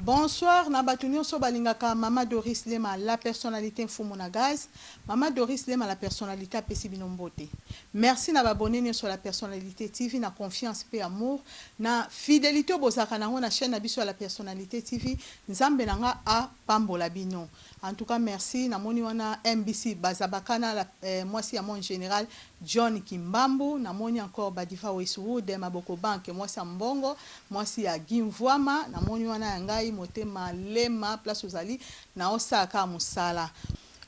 Bonsoir, Nabatunio Sobalingaka, Mama Doris Lema, la personnalité Fumona Gaz. Mama Doris Lema, la personnalité Pessibinombote. Merci Nababonné sur la personnalité TV, na confiance et amour, na fidélité au Bozaka, na chaîne Nabiso à la personnalité TV, Nzambe Nanga a Pambola Bino. En tout cas, merci. Namoni wana MBC Bazabakana, moi si à mon général John Kimbambu, namoni encore Badifa Wesuru, Demaboko Bank, moi si à Mbongo, moi si à Gimvwama, namoni wana Ngai, Motema Lema, Place aux Ali, na Osaka Musala.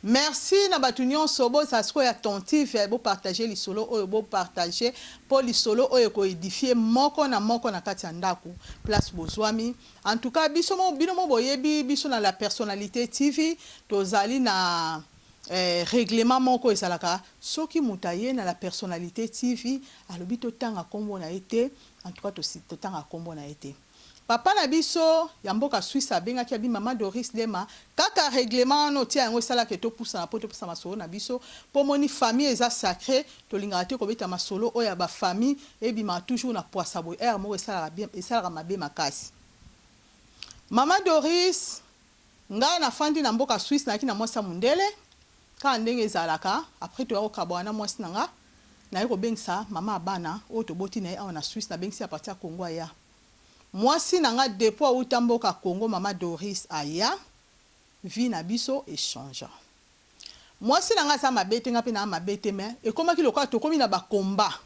Merci Nabatunyon Sobo, ça se trouve attentif, beau partager les solos, beau partager pour les solos, ko édifier moko na kati andaku, place Bozwami. En tout cas, bisomo binomo boyebi biso na la personnalité TV, tozali na règlement moko esalaka, soki mutaye na la personnalité TV, alobi to tanga kombo na été, en tout cas to tanga kombo na été. Papa na biso yamboka Suisse abenga ki abi Mama Doris Lema kaka règlement no tia ngo sala ke to poussa na poto poussa masolo na biso po moni famille eza sacré to linga te ko beta masolo oya ba famille e bima toujours na poisa boy mo esala bien esala mabe makasi. Mama Doris nga na fandi na mboka Suisse na ki na mwasa mundele ka ndenge ezalaka après to ya okabwana mwasi nanga na yeko bengisa mama abana o to boti na ya na Suisse na bengisa à partir ya Congo ya. Moi si nanga depuis utamboka Congo Mama Doris aya vi na biso échange. Moi si nanga sa mabete nga pe na mabete me et comment ki loka to komi na ba combat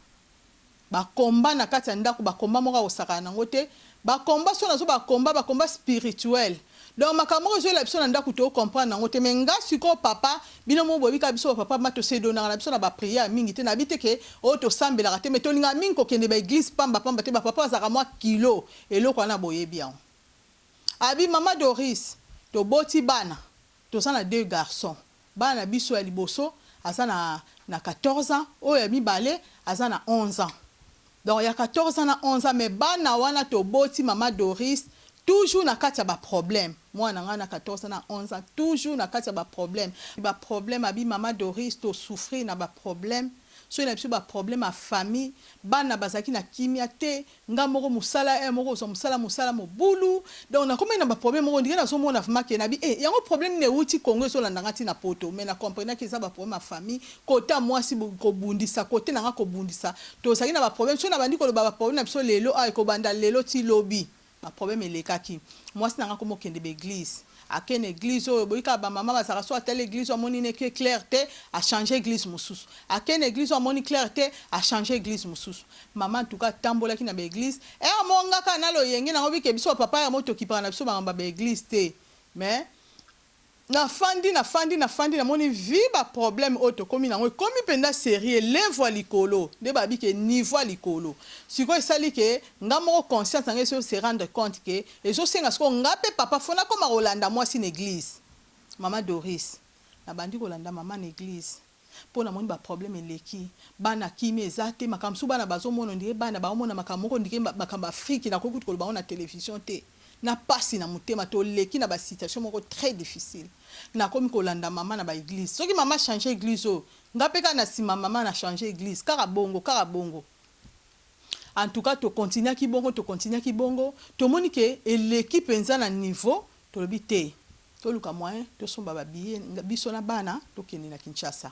na kati ndako ba combat moka osaka na ngote ba combat so na zo ba combat spirituel. Donc makamoko zo la biso na ndako to comprendre na ngote me nga siko papa bino mo bobi ka biso papa ma to se dona na biso na ba prière mingi te na bite ke o to sambela te me to linga mingi ko kende ba église pamba te ba papa za moi kilo eloko na boye bien. Abi Mama Doris to boti bana to sana deux garçons bana biso ya liboso azana na 14 ans o ya mibale azana 11 ans. Donc il y a 14 ans na 11 ans mais bana wana to boti Mama Doris toujours na kati ya ba problème. Moi na 14 ans na 11 ans toujours na kati ya ba problème. Ba problème abi Mama Doris to souffrir na ba problème. So na biso ba problème a famille, bana bazaki na kimia te, nga moko musala moko so musala mo bulu. Donc na comme na ba problème moko ndike na so mona fama ke na bi yango problème ne uti Congo so la ndangati na poto, mais na comprendre que ça ba problème a famille, kota moi si ko bundisa, kote na nga ko bundisa. To saki na ba problème so na bandi ko ba problème na biso lelo ay ko banda lelo ti lobby. Ma problème est le kaki. Moi, c'est comme au église. À quelle église, boika ba maman va s'arracher à telle église, on n'est que clarté à changer église moussous. À quelle église, on est clarté à changer église moussous. Maman, en tout cas, tambola qui n'a pas église. Et à mon gars, canal, il y a un envie que biso papa et moto qui prend la biso ba église te. Mais na fandi na moni vi ba problème auto komi na ngoi komi penda série levo likolo de babi ke niveau likolo siko esali ke ngamo conscience ngé se rendre compte que ezo senga sko ngape papa fona koma rolanda moi sin église Mama Doris na bandi kolanda mama na église pour na moni ba problème eleki bana kimi ezate makamsu bana bazo mono ndike bana ba mona makamoko ndike makamba Afrique na kokuti ko ba na télévision te na pasi na mutema to leki na ba situation moko très difficile na komi kolanda mama na ba église soki mama changer église o ngapeka na sima mama na changer église kara bongo en tout cas to continuer ki bongo to moni ke l'équipe penza na niveau to lobité to luka moyen to somba ba billet biso na bana to kende na Kinshasa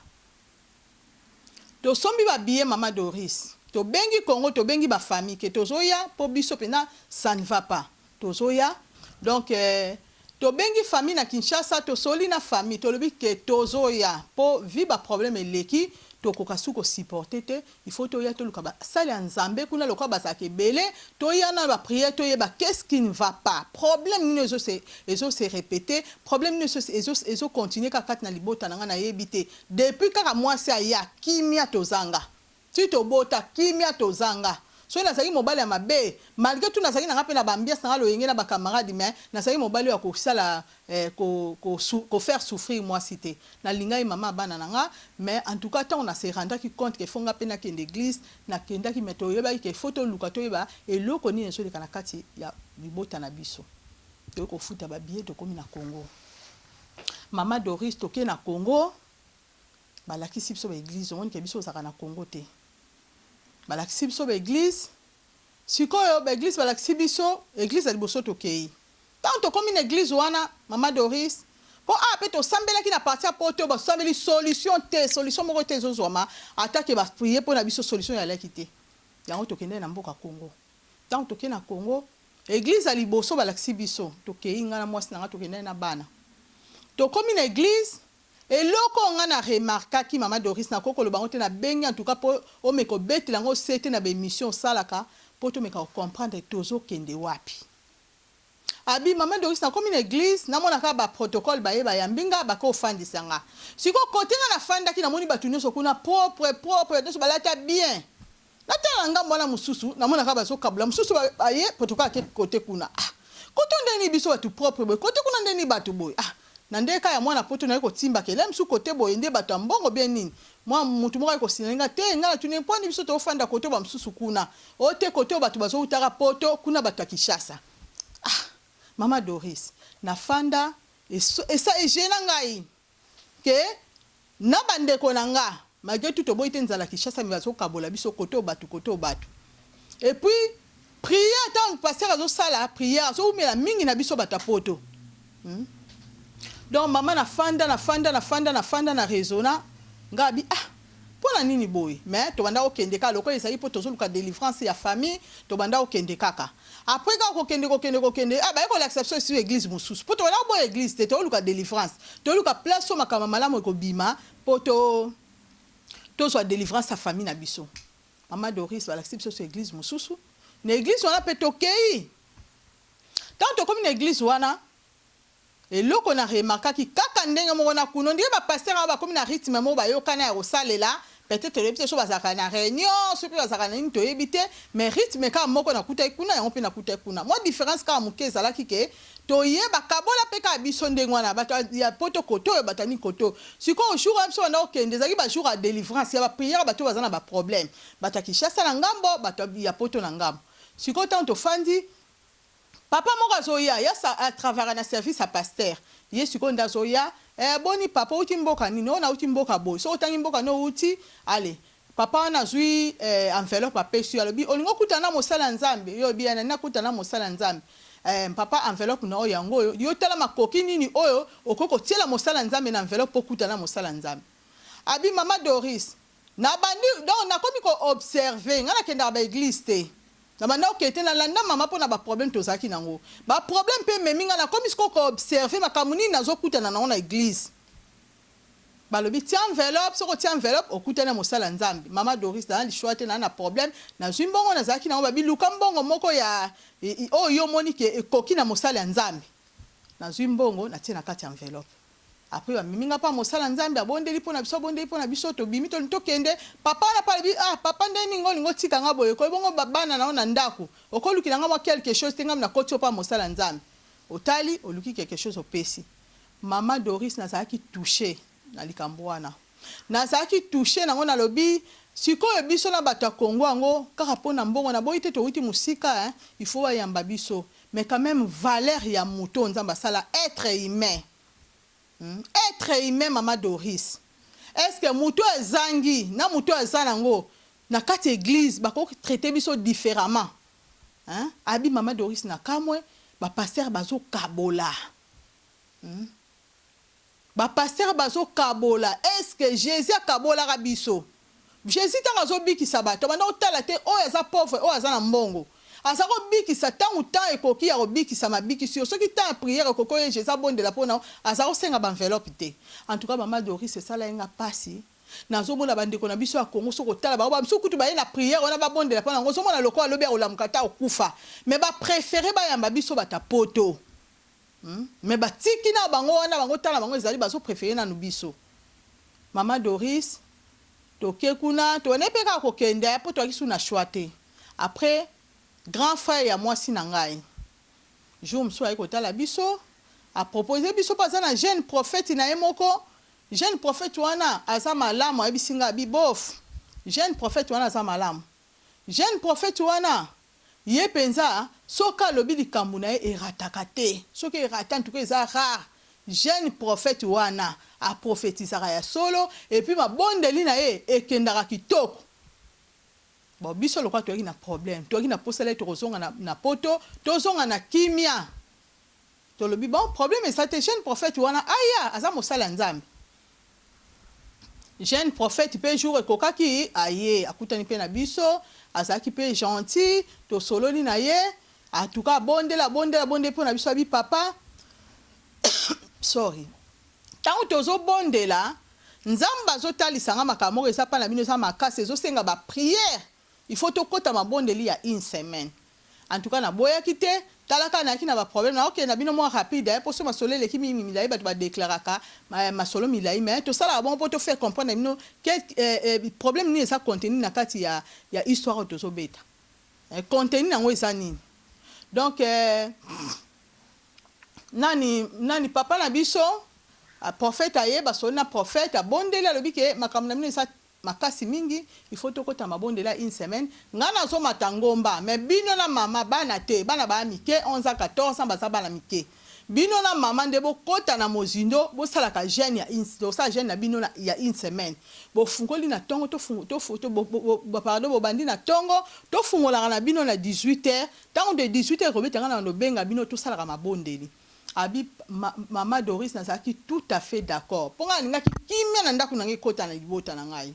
to sombi ba billet Mama Doris to bengi Congo to bengi ba famille ke to zoya po biso pena ça ne va pas tozoya donc to bengi famille na Kinshasa to soli na famille to lobi ke tozoya po viba problème eleki to kokasu ko supporter te il faut to ya to luka ba sali nzambe kuna lokwa ba sake belé to ya na ba prière to yeba qu'est-ce qui ne va pas problème ni ezo se répéter problème ni ezo continuer ka kat na libota na na yebité depuis kaka mwasi ya kimia tozanga si to bota kimia tozanga. So na saki mobile ya mabe malgré tout na saki na ngape na bambiance na lo yenge na ba camarade mais na saki mobile ya ko sala ko faire souffrir moi cité na linga mama bana nanga mais en tout cas tant on a se rendre qui compte que fonga pena ke l'église na kenda ki meto yeba ki photo lukato yeba et loko ni nso de kana kati ya libota na biso to ko futa ba billet to komi na Congo Mama Doris to ke na Congo balakisi biso ba église on ke biso za na Congo te balakisi biso ba église sikoyo ba église balakisi biso église ya liboso tokei tant to comme une église wana Maman Doris po peut to sambela ki na partir poto ba sambeli solution moko te zozoma attaque ba prier pour na biso solution ya lekité yango to kende na mboka Congo tant to kende na Congo église ali boso ba laksi biso to keinga na mwasi na to kende na bana to comme une église et loko nga na remarka ki Maman Doris na koko lo bango te na bengi en tout cas po o meko beti lango sete na be mission salaka po to meka comprendre tozo kende wapi abi Maman Doris na comme une église na mona ka ba protocole ba yeba yambinga ba ko fandisanga siko côté na fanda ki na moni batu nyoso kuna propre to balata bien na tala nga mwana mususu na mona ka ba so kabula mususu ba ye protocole ke côté kuna côté ndeni biso batu propre boy côté kuna ndeni batu boy nandeka ya mwana poto na ko timba ke lem su côté boy ende batu mbongo bien nini moi mutu moko ko sinenga te nga tu ne point biso to fanda côté ba mususu kuna o te côté batu bazo utara poto kuna batu Kinshasa Maman Doris na fanda esa ejena ngai ke na bandeko nanga malgré tout boy te nzala Kinshasa mi bazo kabola biso côté batu et puis prière tant pasteur azo sala prière so umela mingi na biso bata poto donc maman na fanda na raisonna ngabi pona nini boy mais to banda okende ka loko ezali po tozo luka délivrance ya famille to banda okende kaka après ka kokende ba ko l'acception sur église mususu po to banda bo église te to luka délivrance to luka place so makama malamu ko bima po to so délivrance sa famille na biso Maman Doris ba l'acception sur église mususu na église wana pe tokei tant to comme une église wana et loko na remarka ki kaka ndenge moko na kuno ndenge ba pasteur ba comme na rythme mo ba yokana ya rosalela peut-être le so bazaka na réunion so pe bazaka na nto ebité mais rythme ka moko na kuta kuna ya mpe na kuta kuna moi différence ka mukeza la kike to yeba kabola pe ka biso ndenge wana bato ya poto koto ya batani koto siko jour so na okende zaki ba jour à délivrance ya ba prière bato bazana ba problème bato Kinshasa na ngambo bato ya poto na ngambo siko tanto fandi papa moko zoya ya à travers un service à pasteur yesu ko ndazoya boni papa uti mboka nini ona uti mboka boy so utangi mboka no uti allez papa na zui enveloppe apesi alobi olingo kutana mosala nzambe yo bien na kutana mosala nzambe papa enveloppe na oyango yo tala makoki nini oyo okoko tiela mosala nzambe na enveloppe okutana mosala nzambe abi Maman Doris na bandi donc na komi ko observer ngana kenda ba église te na banda okete na landa mama pona ba problème tozaki nango ba problème pe meminga na comme isko ko observer makamuni nazokutana na église balobi ti enveloppe soko ti enveloppe okutana mosala nzambe Maman Doris na li choite na problème na zimbongo na zaki nango babi luka mbongo moko ya yo moni ke ekoki na mosala nzambe na zimbongo na tina kati enveloppe après ba miminga pa mosala nzambe abondeli pona biso to bimi to kende papa na pa bi papa ndeni ngo tika nga boye ko bongo babana na ona ndako okolukila nga mwa quelque chose tenga na koti pa mosala nzambe otali oluki quelque chose opesi Maman Doris na zaki touché na likambwana na zaki touché na ngona lobi sikoyo biso na bato ya Congo ango kaka pona mbongo na boyi te to uti musika il faut ba yamba biso mais quand même valeur ya muto nzamba sala être humain. Être humain Maman Doris est-ce que muto ezangi na muto ezanango na kati église bako traiter biso différemment abi Maman Doris na kamwe ba pasteur bazo kabola ba pasteur bazo kabola est-ce que Jésus kabola rabiso Jésus tangazo bikisa bato banda otala te o eza pauvre o eza na mbongo azako bikisa tangu temps ekoki ya kobikisa mabikisi soki temps prière koko Jésus abondela pona azako senga ba enveloppe te en tout cas Maman Doris c'est ça la nga pasi nazo mona bandeko na biso ya Congo soko tala ba biso kutu ba na prière ona ba bondela pona ngozo mona lokwa lobi ya olamukata okufa mais ba préférer ba yamba biso bata poto mais ba tiki na bango wana bango tala bango ezali bazo préférer na nubiso Maman Doris toke kuna to ne peka ko kende po to akisu na choite après grand frère ya moi si nangai jour mso ay kotala biso a proposer biso pas na jeune prophète na emoko jeune prophète wana aza malamu abisinga bibof jeune prophète wana aza malamu jeune prophète wana ye penza soka lobi likambu na erataka te soki erata ntuko eza rare jeune prophète wana a prophétisaka ya solo et puis mabondeli na ye ekendaka kitoko bon biso lokwa toyaki na problème toyaki na posele tozonga na poto tozonga na kimia tolobi bon problème et ça te jeune prophète wana aya aza mosala nzambe jeune prophète pe jour ekokaki aye akutani pe na biso azaki pe gentil to sololi na ye en tout cas bonde pe na biso abi papa sorry tango tozo bonde la nzamba azotalisa nga makambo eza pa na bino eza makasi ezosenga ba prière il faut tokota mabondeli ya une semaine en tout cas na boyaki te talaka na kina ba problème na okay na bino mo rapide pour ce masolo le kimi milai ba ba déclaraka masolo milai mais to sala bon pour te faire comprendre bino que problème ni eza contenu na kati ya histoire to zo beta contenu nango eza nini donc nani papa na biso prophète aye basolo na prophète abondeli alobi ke makambo na bino eza makasi mingi il faut tokota mabondela une semaine ngana zo matangomba mais bino na mama bana te bana ba mike 11 à 14 ans baza bana mike bino na mama ndebo kota na mozindo bo sala ka jeune ya do sa jeune na bino na ya une semaine bo fungoli na tongo to pardon bo bandi na tongo to fungola na bino na 18h tant de 18h ko betanga na benga bino to sala ka mabondeli abi mama Doris nazaki tout à fait d'accord ponga ninga kimia na ndako nange kota na libota na ngai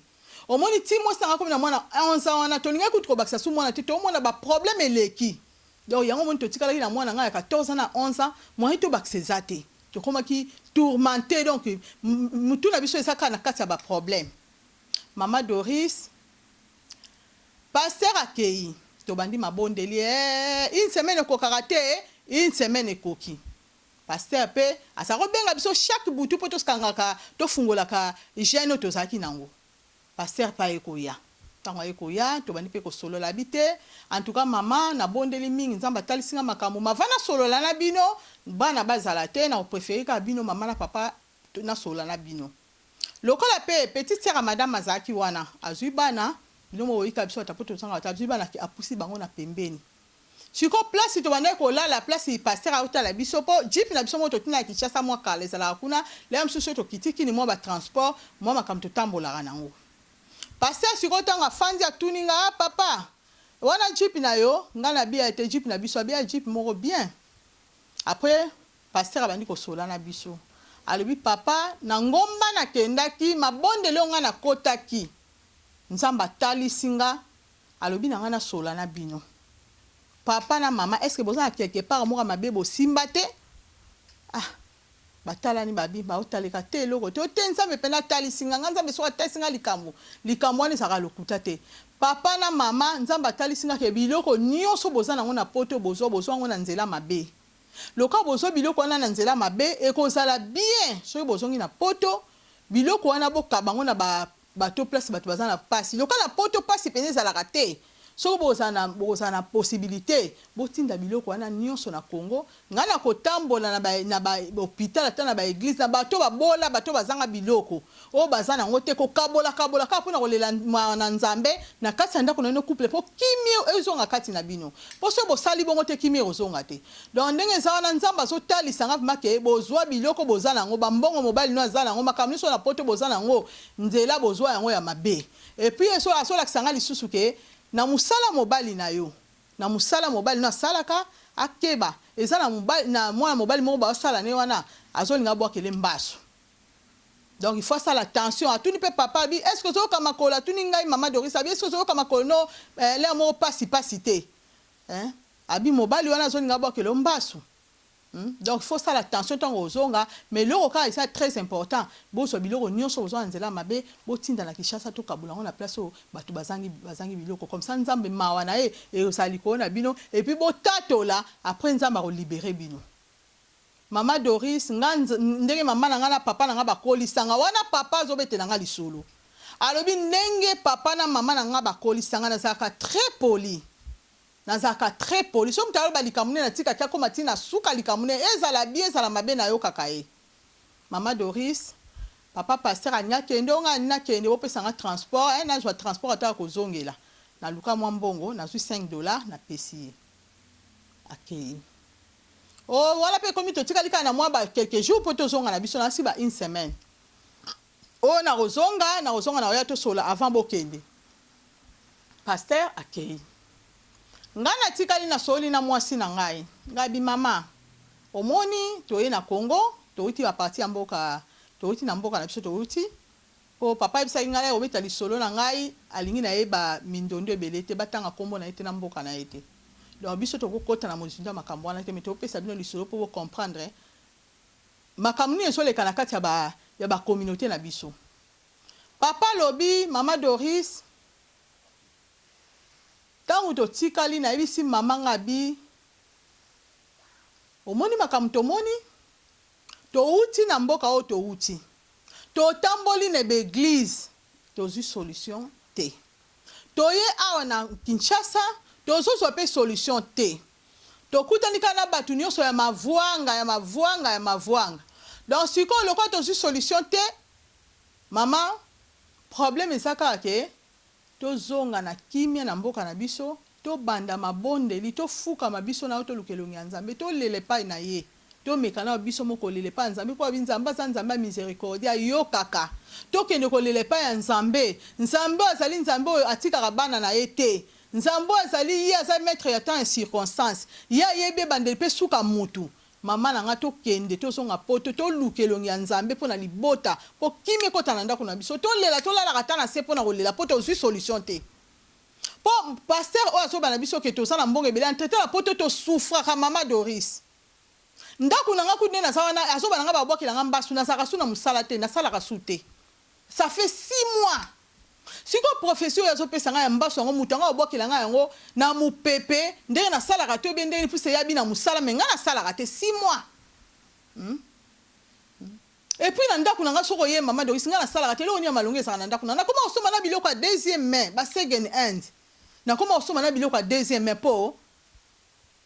omoni timo sanga ko na mwana 11 ans wana to ninga kutko bakisa su mwana te to mwana ba problème eleki donc yango moni to tikala na mwana ngai ya 14 ans na 11 ans moi to bakisa zate to koma ki tourmenté donc mutu na biso esaka na kati ya ba problème mama Doris pasteur akei to bandi mabondeli une semaine ko karaté une semaine ekoki pasteur pe asako benga biso chaque butu poto skangaka to fungola ka jeune to zaki nango pasteur pa ekoya tango ekoya to bani pe ko solo la bité en tout cas maman na bondeli mingi nzamba talisinga makambo mavana solo la na bino bana bazala te na préférer ka bino maman na papa na solo na bino lokola pe petite sœur madame azaki wana azui bana bino mo yika biso tapoto sanga azui bana ki apusi bango na pembeni siko place to bana ko la place pasteur auta la biso po jeep na biso moto tina kichasa mwa kale zala kuna le msusu to kitiki ni mwa ba transport mwa makam to tambola nango pasteur siko tanga fandi atuninga papa wana jeep na yo ngana bia te jeep na biso bia jeep moko bien après pasteur abandi ko sola na biso alobi papa na ngomba na kendaki mabondele ngana kotaki nzamba tali singa alobi na ngana sola na bino papa na maman est-ce que boza quelque part mo ma bebo simba te batala ni babi ba otaleka te loko te otenza me pena tali singa nganza be so atasinga likambo ni saka lokuta te papa na mama nzamba tali singa ke biloko nyonso boza nango na poto bozo ngo na nzela mabe loka bozo biloko wana na nzela mabe ekozala bien so bozongi na poto biloko wana bokabango na bato place bato baza na pasi loka na poto pasi peneza la raté so bozana possibilité botinda biloko wana nyonso na Congo ngana kotambola na ba hôpital ata na ba église na bato babola bato bazanga biloko o bazana ngote ko kabola ka pona kolela na nzambe na kati ndako na no couple po kimio ezonga kati na bino po so bosali bongo te kimio ozonga te donc ndenge za na nzamba so talisanga make bozwa biloko bozana ngo bambongo mobali no azana ngo makamni so na poto bozana ngo nzela bozwa yango ya mabe et puis so asola kisanga lisusu ke na musala mobali na yo na musala mobali na salaka akeba eza na mobali na mwana mobali mo ba sala ne wana azolinga bwakele mbaso donc il faut ça l'attention à tout ni pe papa bi est-ce que zo kama kola tout ni ngai mama Doris abi est-ce que zo kama kola no le mo pasi cité hein abi mobali wana azolinga bwakele mbaso donc il faut ça l'attention tant aux zonga mais le cas c'est très important bo so biloko nyonso ozwa nzela mabe bo tinda na Kishasa to kabula na place o batu bazangi biloko comme ça nzambe mawa na e osali ko na bino et puis bo tatola après nzamba ko libérer bino mama Doris ndenge mama na ngana papa na nga bakolisanga wana papa zobete na nga lisolo alobi ndenge papa na mama na nga bakolisanga na zaka très poli nazaka très poli so mtalo balikamune na tika kya koma tina suka likamune ezala bien ezala mabe na yo kakae mama Doris papa pasteur anya kende onga na kende opesa nga transport na jwa transport ata ko zongela na luka mwa mbongo na $5 na pesi akei oh wala pe komi to tika lika na mwa ba quelques jours poto zonga na biso na si ba une semaine oh na rozonga na oya to sola avant bokende pasteur akei ngana tikali na soli na mwasi na ngai ngabi mama omoni toye na Congo touti ba parti ya mboka touti na mboka na biso touti po papa ebisaki ngai obeta lisolo na ngai alingi na yeba mindondo ebele te batanga kombo na ete na mboka na ete donc biso tokokota na mozindo ya makambo wana te mais topesa bino lisolo po comprendre makambo ni ezoleka na kati ya ba communauté na biso papa lobi mama Doris tangu totikali na yebisi mama ngabi omoni makambo tomoni touti na mboka o touti totamboli na l'église tozwi solution te toye awa na Kinshasa tozozwa pe solution te tokutani kana batu nyonso ya mavwanga donc sikoyo lokola tozwi solution te mama problème ezaka ke tozonga na kimia na mboka na biso tobanda mabondeli tofuka mabiso na tolukelongi ya Nzambe tolele pai na ye tomeka na biso moko lele pa Nzambe kwa Nzambe za Nzambe miséricordia yo kaka tokende ko lele pa ya Nzambe Nzambe azali Nzambe oyo atikaka bana na ye te Nzambe azali ye azali maître ya temps et circonstance ya yebe bandeli pe suka mutu mama na nga tokende tozonga poto tolukelongi ya Nzambe pona libota po kimi kota na ndako na biso tolela tolala kata na se pona kolela poto ozwi solution te po pasteur oyo azoba biso ke tozala mbongo ebele entretien la poto to souffraka mama Doris ndako na nga kudne na sawana azoba na nga babwaki na nga mbasu na saka suna musala te na sala ka te ça fait 6 mois siko professeur azopesa nga ya mbasu ngo mutanga babwaki na nga yango na mupepe ndenge na sala ka te bendeli puse yabi na musala menga na sala ka te 6 mois et puis na ndako na nga soko ye mama Doris nga na sala ka te lo nya malonge sa na ndako na koma osoma na biloko ya deuxième main ba second hand na koma osoma na biloko ya deuxième main po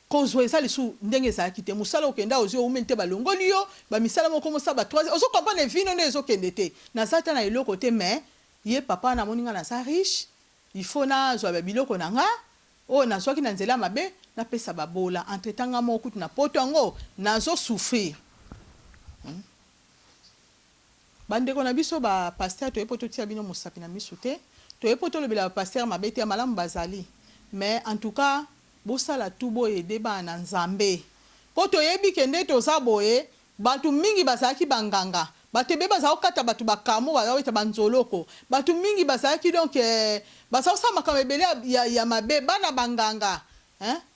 kozwe eza lisu ndenge ezalaki te mosala okenda ozwi oumeli te balongoli yo bamisala moko mosa ba 3 ozo comprendre vino nde ezokende te naza ta na eloko te mais ye papa na moninga naza riche il faut nazwa babiloko na nga oyo nazwaki na nzela mabe napesa babola entretemps nga moko kutu na poto yango nazosouffrir bandeko na biso bapaster toye po totia bino mosapi na misu te toye po tolobela bapaster mabe te ya malamu bazali mais en tout cas bosala tu boye deba na Nzambe po toyebi kende toza boye batu mingi bazalaki banganga batu be bazao kata batu bakamo bazaweta banzoloko batu mingi bazalaki donc bazao makambo ebele ya mabe bana banganga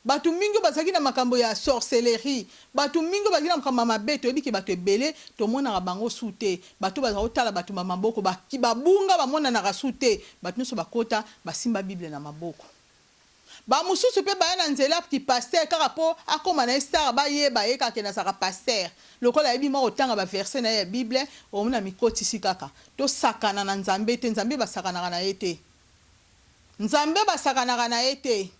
batu mingi bazalaki na makambo ya sorcellerie batu mingi bazalaki na makambo mabe toyebi ke batu ebele tomonaka bango sute batu bazao tala batu maboko babunga bamona na sute batu nyonso bakota basimba Bible na maboko ba mususu pe ba na nzela ki pasteur kaka po akoma na star ba yeba ye kaka na saka pasteur lokola yebi mo otanga ba verset na ya Bible o mona mikoti sikaka to sakana na Nzambe te Nzambe ba sakana na yete Nzambe ba sakana na yete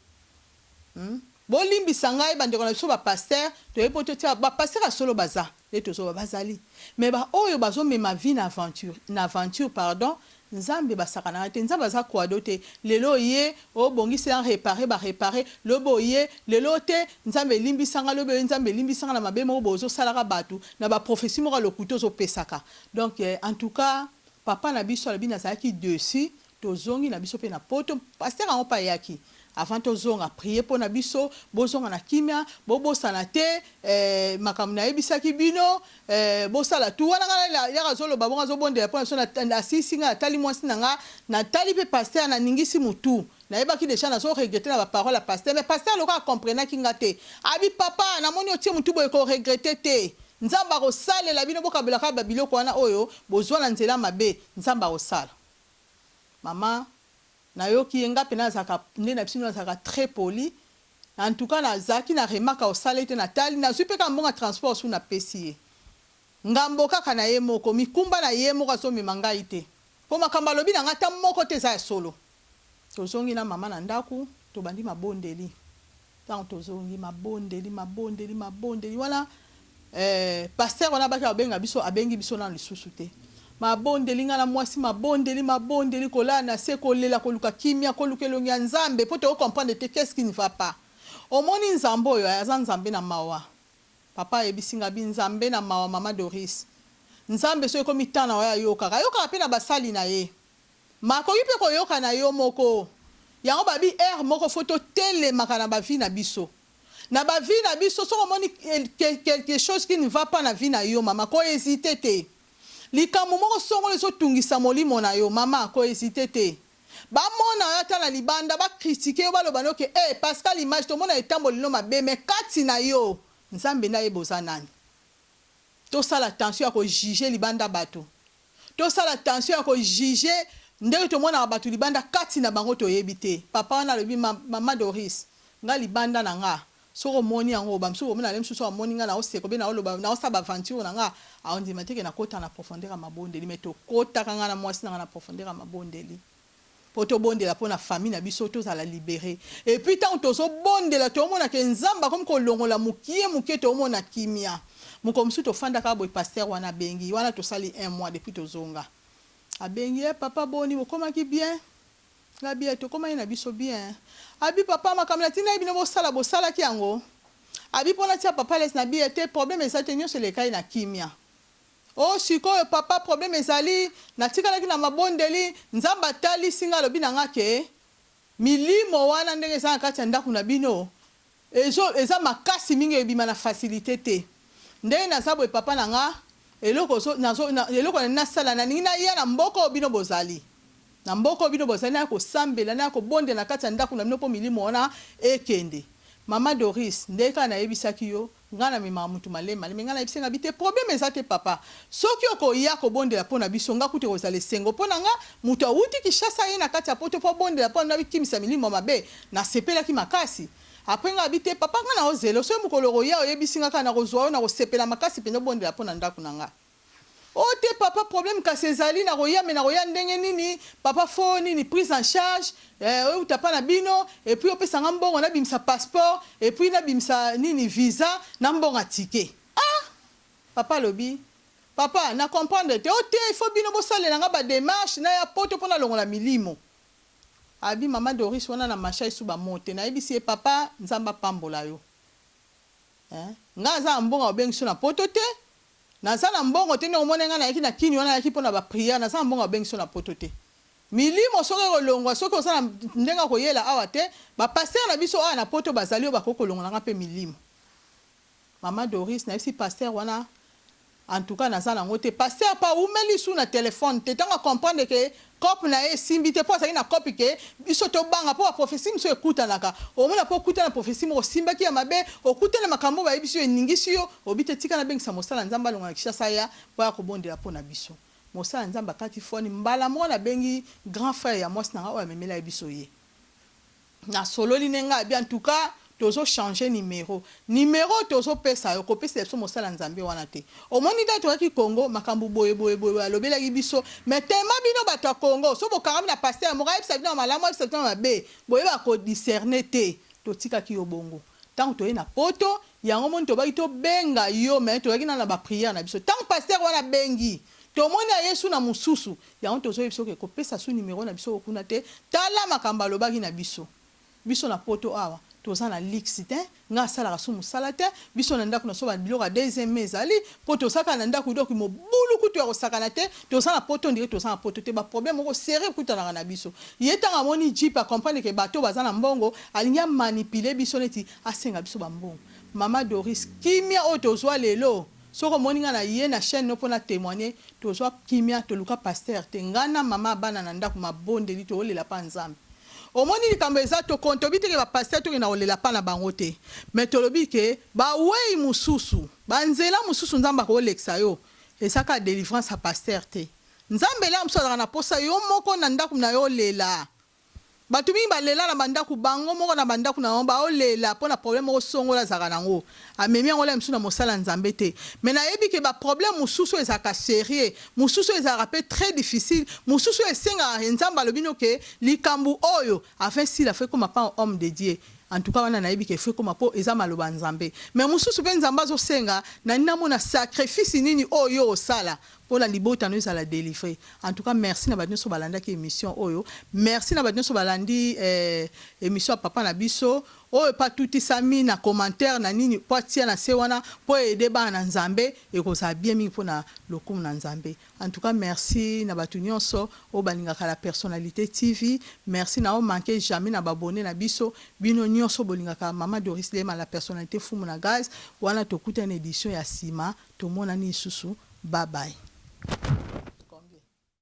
bolimbi sangai bandeko na biso ba pasteur to yepo to tia ba pasteur solo baza eto so bazali mais ba oyo bazo mema vie na aventure pardon Nzambe basakana te Nzambe za kwa dote lelo ye o bongisi en réparer ba réparer lobo ye lelo te Nzambe limbi sanga lobo Nzambe limbi sanga na mabe mo bozo salaka batu na ba prophétie mo lo kuto zo pesaka donc en tout cas papa na biso la bina zaki dessus tozongi na biso pe na poto pasteur en pa yaki avant tozonga prier pour na biso bozonga na kimia bobosana te makambo na yebisaki bino bosala tu wana ngala ya razolo babonga zo bonde pour na asisi nga tali mwasi nga na tali pe pasteur na ningisi mutu na yebaki déjà na so regretter na ba parole à pasteur mais pasteur loka comprendre ki ngate abi papa na moni otie mutu boye ko regretter te Nzamba ko sale la bino bokabela ka babiloko wana oyo bozwa na nzela mabe Nzamba ko sala mama na yoki yenga pena zaka nena bisino zaka très poli en tout cas na zaki na remaka o salete na tali na supeka mbonga transport sous na pesier ngambo kaka na ye moko mikumba na ye moko so mimanga ite po makamba lobi na ngata moko te za solo tozongi na mama na ndaku to bandi mabondeli tant tozongi mabondeli wala pasteur wana baka abenga biso abengi biso na lisusu te mabondeli ngala mwasi mabondeli kola na se kolela koluka kimia kolukelongi ya Nzambe po te comprendre te qu'est-ce qui ne va pas omoni Nzambe oyo aza Nzambe na mawa papa ebisinga bi Nzambe na mawa mama Doris Nzambe so ekomi tana wa yoka pe na basali na ye makoki pe koyoka na yo moko yango babi moko foto tele makana ba vie na biso na ba vie na biso so moni quelque chose qui ne va pas na vie na yo mama ko hésiter te likambo moko songo leso tungisa molimo na yo mama ko hésiter te ba mona ata na libanda ba critiquer ba loba no ke Pascal image to mona etambo lino mabe mais kati na yo nzambe na yeboza nani to sala attention à ko juger libanda bato to sala attention à ko juger ndenge to mona bato libanda kati na bango to yebite papa na lobi mama Doris nga libanda na nga soko moni yango ba msuko mona lem suso moni nga na oseko be na oloba na osaba aventure na nga aondi mateke na kota na profondeur mabondeli meto kota kanga na mwasi na profondeur mabondeli poto bondela pona famille na biso to za la libérer et puis tant tozo bondela to mona ke nzamba comme ko longola mukie to mona kimia mukomsu to fanda ka boy pasteur wana bengi wana to sali 1 mois depuis to zonga abengi papa boni bokoma ki bien la bien to koma ina biso bien abi papa makamla tina ibino bo sala ki yango abi pona tia papa les na bien te problème ezate nyo se le kai na kimia oh sikoyo papa problème ezali na tikala ki na mabondeli nzamba tali singa lobi na ngake milimo wana ndenge za kati ya ndaku na bino eza makasi mingi ebima na facilité te ndenge na sabo papa na nga eloko na sala na nina ya na mboko bino bozali na mboko bino bozali na ko sambela na ko bonde na kati ya ndaku na bino po milimo wana ekende mama Doris ndeka na yebisaki yo ngana mema mutu malema ngana yebisenga bite problème ezate papa soki oko ya ko bondela pona biso nga kuti kozale sengo pona nga mutu awuti kishasa ye na kati ya poto po bondela pona bikimisa milimo mabe na sepela ki makasi après nga bite papa ngana ozelo so mukolo ya oyebisinga kana kozwa na kosepela makasi peno bondela pona ndaku na nga oh te papa problème ka sezali na roya me na roya ndenge nini papa fo nini prise en charge utapa na bino et puis opesa ngambongo na bimsa passeport et puis na bimsa nini visa na mbonga ticket papa lobi papa na comprendre te oh te il faut bino bosalela nga ba démarche na ya poto pona longola milimo abi mama Doris wana na macha isu ba monte na ebisi papa nzamba pambola yo nga za mbonga obengiso na poto te na sana mbongo te no monenga na yaki na kini wana yaki pona ba prière na sana mbongo bengiso na poto te milimo soki kolongwa soki osala ndenga koyela awa te ba pasteur na biso awa na poto bazali ba kokolongwa nga pe milimo mama Doris na yesi pasteur wana en tout cas na sana ngote pasteur pa umeli su na téléphone te tanga comprendre que cop na simbi te po ça na copie ke biso to banga po prophétie mso ekuta naka o mona po kuta na prophétie mo simba ki ya mabe okuta na makambo ba biso eningisi yo obite tika na bengisa mosala nzamba longa na kishasa ya po ya kobondela po na biso mosala nzamba kati foni mbala mo na bengi grand frère ya mwasi na wa memela biso ye na solo linenga bien en tout cas tozo changer numéro tozo pesa yo ko pesa so mosala nzambe wana te o moni da to ki Congo makambu boye alobela biso mais tema bino bato ya Congo so bokanga na pasteur mo gaipsa bino malamu ipsa bino mabe boye ba ko discerner te to tika ki yo bongo tant to na poto yango moni to ba to benga yo mais to yaki na ba prière na biso tant pasteur wana bengi to moni Yesu na mususu yango tozo biso ke ko pesa su numéro na biso kuna te tala makamba lobaki na biso na poto awa toza na lixite nga sala su musala te biso na ndako na so ba biloko deuxième ezali po to saka na ndako doki mo bulu kutu ya kosakana te toza na poto ndire toza na poto te ba problème ko sérieux kutana na biso yetanga moni jipa comprendre que bato baza na mbongo alinya manipuler biso neti asenga biso ba mbongo mama Doris kimia o tozwa lelo soko moninga na ye na chaîne no pona témoigner tozwa kimia to luka pasteur te ngana mama bana na ndako mabondeli to olela pa nzambe omoni likambo eza to konto biteke ba pasteur to na olela pa na bango te mais to lobi ke ba wei mususu ba nzela mususu nzamba ko leksa yo esaka délivrance a pasteur te nzambe la mso na posa yo moko na ndaku na yo lela batu mingi balela na bandaku bango moko na bandaku na ba olela pona problème o songola zaka nango amemi yango la msu na mosala nzambe te mais na yebi ke ba problème mususu ezaka sérieux mususu ezaka pe très difficile mususu esenga nzamba lobino ke likambu oyo afin si la fait comme pas homme de Dieu en tout cas wana na yebi ke fait comme po eza maloba nzambe mais mususu pe nzamba zo senga na nina mona sacrifice nini oyo osala pour la libota nous à la délivrer. En tout cas, merci na badnyo so balanda ki émission oyo. Merci na badnyo so balandi émission papa na biso. Oyo pas tout sami na commentaire na nini po tia na se wana po aider ba na Nzambe et ko ça bien mi pour na lokum na Nzambe. En tout cas, merci na batu nyonso o balinga la personnalité TV. Merci na o manquer jamais na babonner na biso bino nyonso bolinga ka Maman Doris Lema la personnalité fumu na guys wana to kuta une édition ya sima to mona ni susu. Bye bye.